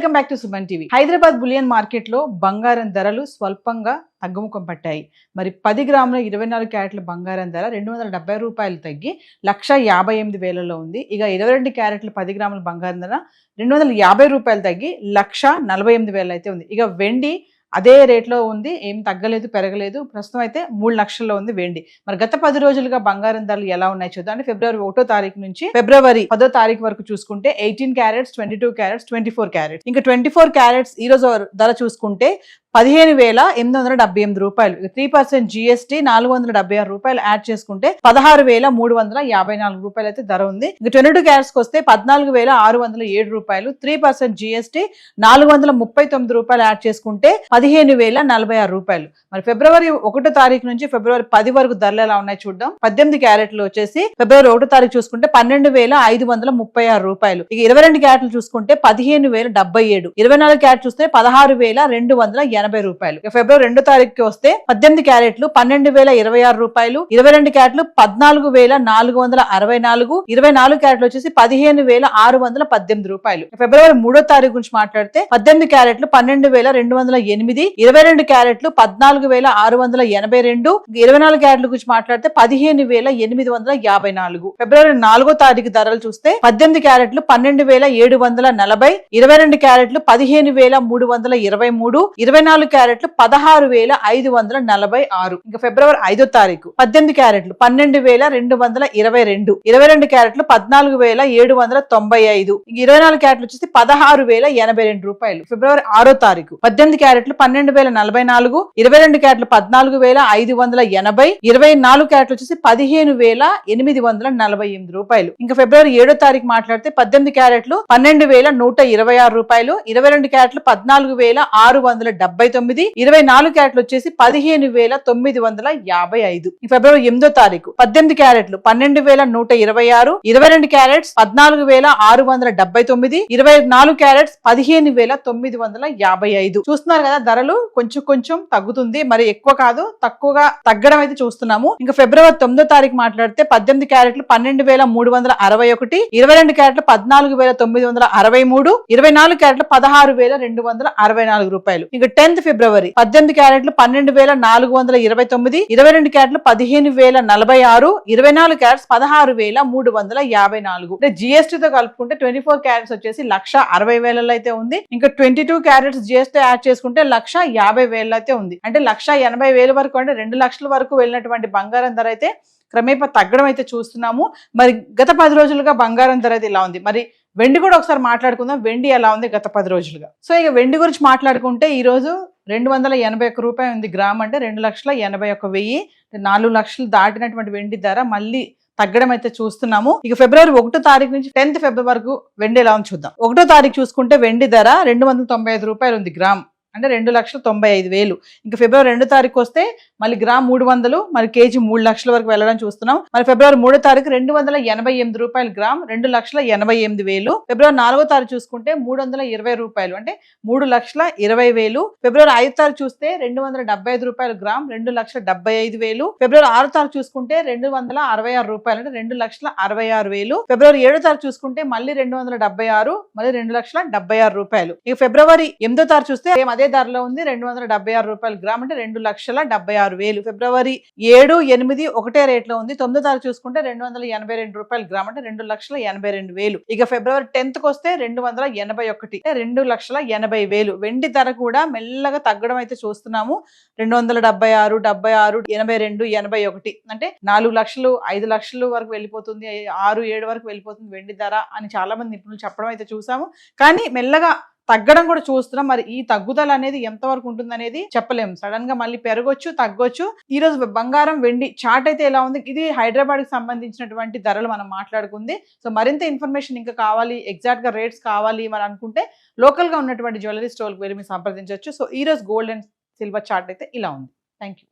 Welcome back to Suman TV. Hyderabad bullion market లో బంగారం ధరలు స్వల్పంగా తగ్గుముఖం పట్టాయి. మరి 10 గ్రాముల 24 క్యారెట్ల బంగారం ధర 270 రూపాయలు తగ్గి 1,58,000లో ఉంది. ఇక 22 క్యారెట్ల 10 గ్రాముల బంగారం ధర 250 రూపాయలు తగ్గి 1,48,000 అయితే ఉంది. ఇక వెండి అదే రేట్లో ఉంది, ఏం తగ్గలేదు పెరగలేదు. ప్రస్తుతం అయితే 3 లక్షల్లో ఉంది వెండి. మరి గత 10 రోజులుగా బంగారం ధరలు ఎలా ఉన్నాయి చూద్దాం. అంటే ఫిబ్రవరి 1వ తారీఖు నుంచి ఫిబ్రవరి 10వ తారీఖు వరకు చూసుకుంటే 18 క్యారెట్స్, 22 క్యారెట్స్, 24 క్యారెట్స్. ఇంకా 24 క్యారెట్స్ ఈ రోజు ధర చూసుకుంటే 15,878 రూపాయలు. 3% GST 476 రూపాయలు యాడ్ చేసుకుంటే 16,354 రూపాయలు అయితే ధర ఉంది. ఇంకా 22 క్యారెట్స్ వస్తే 14,607 రూపాయలు. 3% GST 439 రూపాయలు యాడ్ చేసుకుంటే 15,046 రూపాయలు. మరి ఫిబ్రవరి 1వ తారీఖు నుంచి ఫిబ్రవరి 10 వరకు ధరలు ఎలా ఉన్నాయి చూద్దాం. 18 క్యారెట్లు వచ్చేసి ఫిబ్రవరి 1వ తారీఖు చూసుకుంటే 12,536 రూపాయలు. ఇక 22 క్యారెట్లు చూసుకుంటే 15,077. 24 క్యారెట్ చూస్తే 16,280 రూపాయలు. ఫిబ్రవరి 2వ తారీఖుకి వస్తే 18 క్యారెట్లు 12,026 రూపాయలు. 22 క్యారెట్లు 14,464. 24 క్యారెట్లు వచ్చేసి 15,618 రూపాయలు. ఫిబ్రవరి 3వ తారీఖు గురించి మాట్లాడితే 18 క్యారెట్లు 12,208. 22 క్యారెట్లు 14,682. 24 క్యారెట్ల గురించి మాట్లాడితే 15,854. ఫిబ్రవరి 4వ తారీఖు ధరలు చూస్తే 18 క్యారెట్లు 12,740. 22 క్యారెట్లు 15,323. 24 క్యారెట్లు 16,546. ఇంకా ఫిబ్రవరి 5వ తారీఖు 18 క్యారెట్లు 12,222. 22 క్యారెట్లు 14,795. 24 క్యారెట్లు వచ్చేసి 16,082 రూపాయలు. ఫిబ్రవరి 6వ తారీఖు 18 క్యారెట్లు 12,044. 22 క్యారెట్లు 14,580. 24 క్యారెట్లు వచ్చేసి 15,848 రూపాయలు. ఇంకా ఫిబ్రవరి 7వ తారీఖు మాట్లాడితే 18 క్యారెట్లు 12,126 రూపాయలు. 22 క్యారెట్లు 14,679. 24 క్యారెట్లు వచ్చేసి 15,955. ఫిబ్రవరి 8వ తారీఖు 18 క్యారెట్లు 12,126. 22 క్యారెట్స్ 14,679. 24 క్యారెట్స్ 15,955. చూస్తున్నారు కదా, ధరలు కొంచెం తగ్గుతుంది, మరి ఎక్కువ కాదు, తక్కువగా తగ్గడం అయితే చూస్తున్నాము. ఇంకా ఫిబ్రవరి 9వ తారీఖు మాట్లాడితే 18 క్యారెట్లు 12,361. 22 క్యారెట్లు 14,963. 24 క్యారెట్లు 16,264 రూపాయలు. ఇంకా 10th ఫిబ్రవరి 18 క్యారెట్లు 12,429. 22 క్యారెట్లు 15,046. 24 క్యారెట్స్ 16,354. అంటే GST తో కలుపుకుంటే 24 క్యారెట్స్ వచ్చేసి 1,60,000 అయితే ఉంది. ఇంకా 22 క్యారెట్స్ GST యాడ్ చేసుకుంటే 1,50,000 అయితే ఉంది. అంటే 1,80,000 వరకు, అంటే 2 లక్షల వరకు వెళ్ళినటువంటి బంగారం ధర అయితే క్రమేపా తగ్గడం అయితే చూస్తున్నాము. మరి గత 10 రోజులుగా బంగారం ధర అయితే ఇలా ఉంది. మరి వెండి కూడా ఒకసారి మాట్లాడుకుందాం. వెండి ఎలా ఉంది గత 10 రోజులుగా. సో ఇక వెండి గురించి మాట్లాడుకుంటే ఈ రోజు 281 రూపాయలు ఉంది గ్రామ్. అంటే 2,81,000. 4 లక్షలు దాటినటువంటి వెండి ధర మళ్ళీ తగ్గడం అయితే చూస్తున్నాము. ఇక ఫిబ్రవరి 1వ తారీఖు నుంచి 10th ఫిబ్రవరి వరకు వెండి ఎలా ఉంది చూద్దాం. 1వ తారీఖు చూసుకుంటే వెండి ధర 295 రూపాయలు ఉంది గ్రామ్. అంటే 2,95,000. ఇంకా ఫిబ్రవరి 2వ తారీఖు వస్తే మళ్ళీ గ్రామ్ 300, మరి కేజీ 3 లక్షల వరకు వెళ్ళడం చూస్తున్నాం. మరి ఫిబ్రవరి 3వ తారీఖు 288 రూపాయలు గ్రామ్, 2,88,000. ఫిబ్రవరి 4వ తారీఖు చూసుకుంటే 320 రూపాయలు, అంటే 3,20,000. ఫిబ్రవరి 5వ తారీఖు చూస్తే 275 రూపాయలు గ్రామ్, 2,75,000. ఫిబ్రవరి 6వ తారీఖు చూసుకుంటే 266 రూపాయలు, అంటే 2,66,000. ఫిబ్రవరి 7వ తారీఖు చూసుకుంటే మళ్ళీ 276, మళ్ళీ 2,76 రూపాయలు. ఇక ఫిబ్రవరి 8వ తారీఖు చూస్తే అదే ధరలో ఉంది, 276 రూపాయలు గ్రామ్, అంటే 2,76,000. ఫిబ్రవరి 7, 8 ఒకటే రేట్ లో ఉంది. 9వ తారీఖు చూసుకుంటే 282 రూపాయలు గ్రామ్, అంటే 2,82,000. ఇక ఫిబ్రవరి 10th కి వస్తే 281, 2,80,000. వెండి ధర కూడా మెల్లగా తగ్గడం అయితే చూస్తున్నాము. 276, 76, 82, 81, అంటే 4 లక్షలు 5 లక్షలు వరకు వెళ్ళిపోతుంది, 6, 7 వరకు వెళ్ళిపోతుంది వెండి ధర అని చాలా మంది నిపుణులు చెప్పడం అయితే చూసాము. కానీ మెల్లగా తగ్గడం కూడా చూస్తున్నాం. మరి ఈ తగ్గుదల అనేది ఎంతవరకు ఉంటుంది అనేది చెప్పలేము. సడన్ గా మళ్ళీ పెరగొచ్చు, తగ్గొచ్చు. ఈ రోజు బంగారం వెండి చార్ట్ అయితే ఎలా ఉంది? ఇది హైదరాబాద్ కి సంబంధించినటువంటి ధరలు మనం మాట్లాడుకుంది. సో మరింత ఇన్ఫర్మేషన్ ఇంకా కావాలి, ఎగ్జాక్ట్ గా రేట్స్ కావాలి మరి అనుకుంటే లోకల్ గా ఉన్నటువంటి జ్యువెలరీ స్టోర్కి వెళ్ళి మీరు సంప్రదించవచ్చు. సో ఈ రోజు గోల్డ్ అండ్ సిల్వర్ చార్ట్ అయితే ఇలా ఉంది. Thank you.